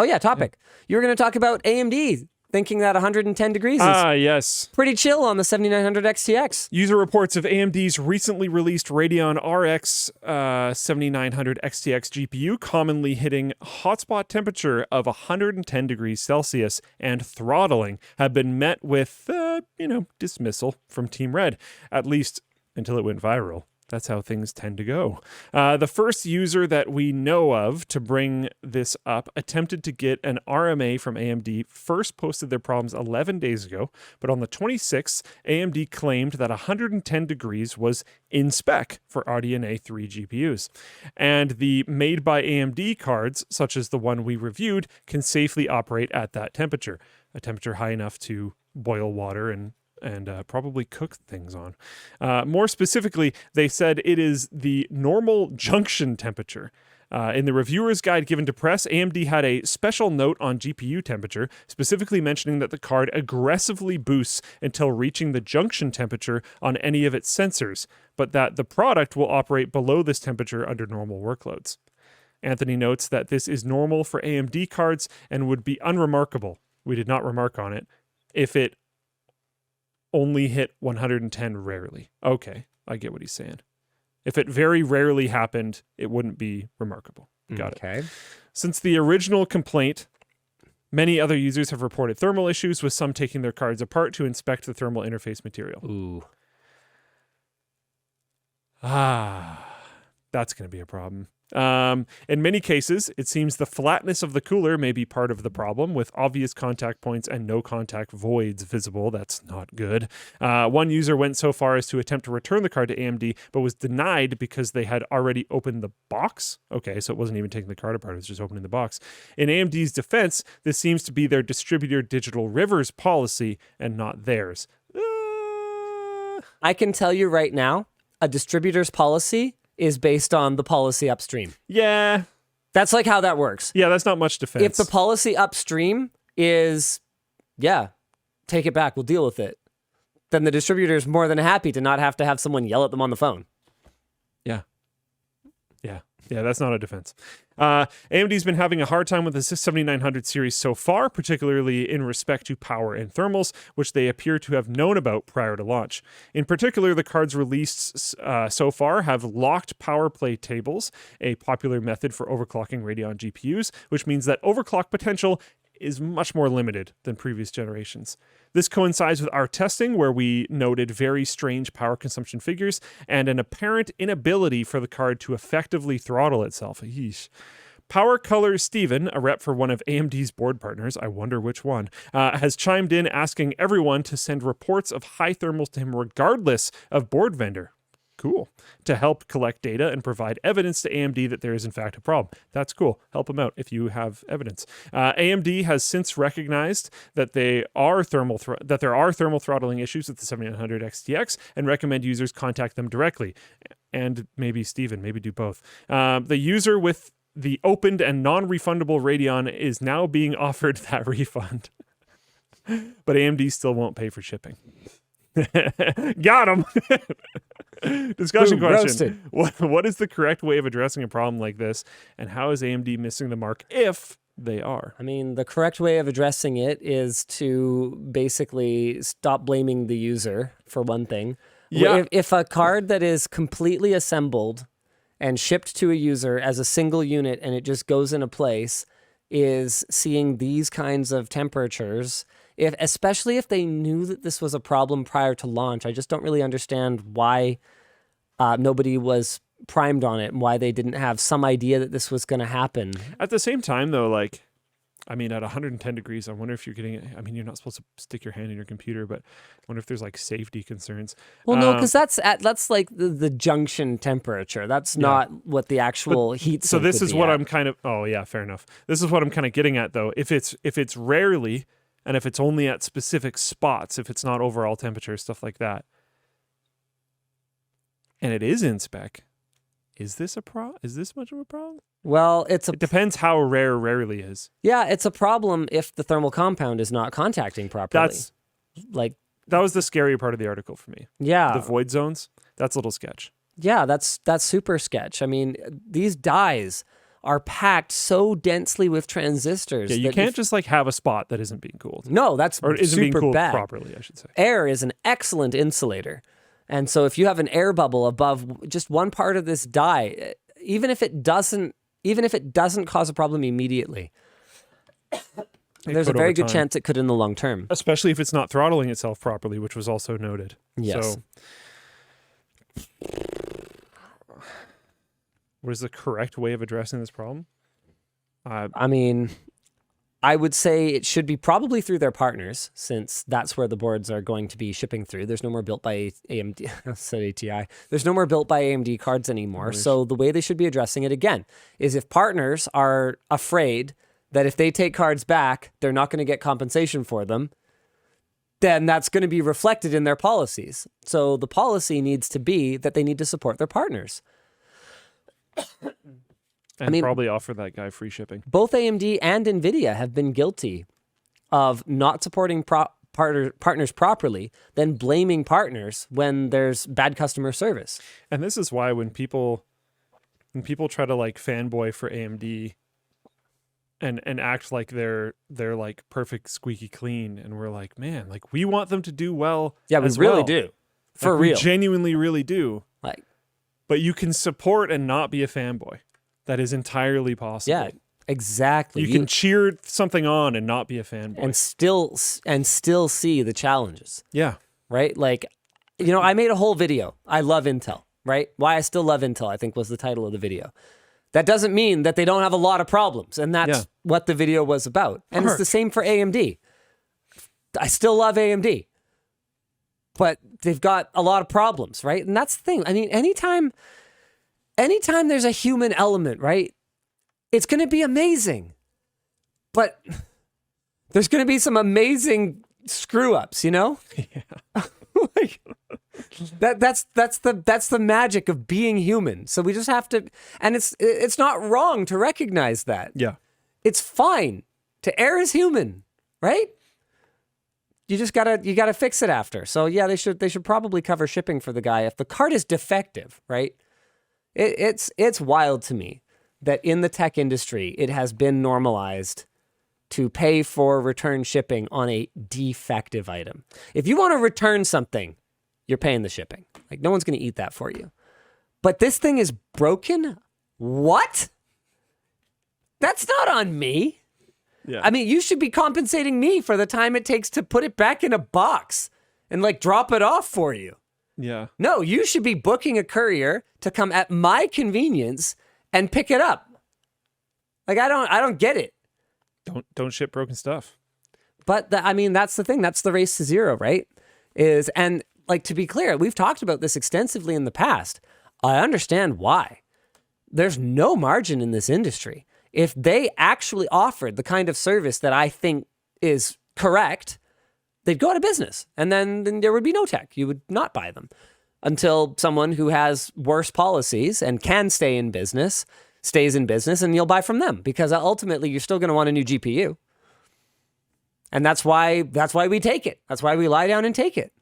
Oh, yeah, topic. You were going to talk about AMD thinking that 110 degrees is yes. pretty chill on the 7900 XTX. User reports of AMD's recently released Radeon RX 7900 XTX GPU commonly hitting hotspot temperature of 110 degrees Celsius and throttling have been met with, dismissal from Team Red, at least until it went viral. That's how things tend to go. The first user that we know of to bring this up attempted to get an RMA from AMD, first posted their problems 11 days ago, but on the 26th, AMD claimed that 110 degrees was in spec for RDNA 3 GPUs. And the made by AMD cards, such as the one we reviewed, can safely operate at that temperature, a temperature high enough to boil water and probably cook things on. More specifically, they said it is the normal junction temperature. In the reviewer's guide given to press, AMD had a special note on GPU temperature, specifically mentioning that the card aggressively boosts until reaching the junction temperature on any of its sensors, but that the product will operate below this temperature under normal workloads. Anthony notes that this is normal for AMD cards and would be unremarkable, we did not remark on it, if it only hit 110 rarely. Okay, I get what he's saying. If it very rarely happened, it wouldn't be remarkable. Got it. Since the original complaint, many other users have reported thermal issues, with some taking their cards apart to inspect the thermal interface material. Ooh. That's going to be a problem. In many cases, it seems the flatness of the cooler may be part of the problem, with obvious contact points and no contact voids visible. That's not good. One user went so far as to attempt to return the card to AMD, but was denied because they had already opened the box. Okay, so it wasn't even taking the card apart, it was just opening the box. In AMD's defense, this seems to be their distributor Digital River's policy and not theirs. I can tell you right now, a distributor's policy is based on the policy upstream. Yeah. That's like how that works. Yeah, that's not much defense. If the policy upstream is, take it back, we'll deal with it, then the distributor is more than happy to not have to have someone yell at them on the phone. Yeah, that's not a defense. AMD's been having a hard time with the 7900 series so far, particularly in respect to power and thermals, which they appear to have known about prior to launch. In particular, the cards released so far have locked power play tables, a popular method for overclocking Radeon GPUs, which means that overclock potential is much more limited than previous generations. This coincides with our testing, where we noted very strange power consumption figures and an apparent inability for the card to effectively throttle itself. Yeesh. Power Color Steven, a rep for one of AMD's board partners, I wonder which one, has chimed in asking everyone to send reports of high thermals to him regardless of board vendor. Cool. To help collect data and provide evidence to AMD that there is in fact a problem. That's cool. Help them out if you have evidence. AMD has since recognized that there are thermal throttling issues with the 7900 XTX and recommend users contact them directly. And maybe Steven, maybe do both. The user with the opened and non-refundable Radeon is now being offered that refund. But AMD still won't pay for shipping. Got him. Discussion question. What is the correct way of addressing a problem like this, and how is AMD missing the mark if they are? I mean, the correct way of addressing it is to basically stop blaming the user, for one thing. Yeah. If a card that is completely assembled and shipped to a user as a single unit and it just goes into place is seeing these kinds of temperatures, especially if they knew that this was a problem prior to launch, I just don't really understand why nobody was primed on it and why they didn't have some idea that this was going to happen. At the same time, though, at 110 degrees, I wonder if you're getting it. I mean, you're not supposed to stick your hand in your computer, but I wonder if there's safety concerns. Well, no, because that's like the junction temperature. That's not what the actual heat. So this is what I'm kind of. Oh yeah, fair enough. This is what I'm kind of getting at, though. If it's rarely, and if it's only at specific spots, if it's not overall temperature, stuff like that, and it is in spec, is this much of a problem? Well, it depends how rarely is. Yeah, it's a problem if the thermal compound is not contacting properly. That was the scary part of the article for me. Yeah. The void zones, that's a little sketch. Yeah, that's super sketch. I mean, these dies are packed so densely with transistors. Yeah, you can't just like have a spot that isn't being cooled. No, that's Or isn't being super cooled bad. properly, I should say. Air is an excellent insulator. And so if you have an air bubble above just one part of this die, even if it doesn't cause a problem immediately, there's a very good chance it could in the long term. Especially if it's not throttling itself properly, which was also noted. Yes. So, what is the correct way of addressing this problem? I mean, I would say it should be probably through their partners, since that's where the boards are going to be shipping through. There's no more built by AMD, I said ATI. There's no more built by AMD cards anymore. So the way they should be addressing it again is if partners are afraid that if they take cards back, they're not going to get compensation for them, then that's going to be reflected in their policies. So the policy needs to be that they need to support their partners. And probably offer that guy free shipping. Both AMD and NVIDIA have been guilty of not supporting partners properly, then blaming partners when there's bad customer service. And this is why when people try to like fanboy for AMD and act like they're like perfect squeaky clean, and we're like, man, like we want them to do well. Yeah, we really do. For real. We genuinely really do. Like, but you can support and not be a fanboy. That is entirely possible. yeah, exactly. You can cheer something on and not be a fanboy. And still see the challenges. Yeah. Right? Like, I made a whole video. I love Intel, right? Why I still love Intel, I think was the title of the video. That doesn't mean that they don't have a lot of problems, and that's what the video was about. And it's the same for AMD. I still love AMD. But they've got a lot of problems, right? And that's the thing. I mean, anytime there's a human element, right? It's going to be amazing. But there's going to be some amazing screw-ups, Yeah. Like, that's the magic of being human. So we just have to, and it's not wrong to recognize that. Yeah. It's fine to err as human, right? You just gotta fix it after. So yeah, they should probably cover shipping for the guy if the card is defective, right? It's wild to me that in the tech industry it has been normalized to pay for return shipping on a defective item. If you want to return something, you're paying the shipping. Like, no one's going to eat that for you. But this thing is broken? What? That's not on me. Yeah. I mean, you should be compensating me for the time it takes to put it back in a box and like drop it off for you. Yeah. No, you should be booking a courier to come at my convenience and pick it up. Like, I don't get it. Don't ship broken stuff. But that's the thing. That's the race to zero, right? And like, to be clear, we've talked about this extensively in the past. I understand why. There's no margin in this industry. If they actually offered the kind of service that I think is correct, they'd go out of business. And then there would be no tech. You would not buy them until someone who has worse policies and can stay in business stays in business, and you'll buy from them, because ultimately you're still going to want a new GPU. And that's why we take it. That's why we lie down and take it.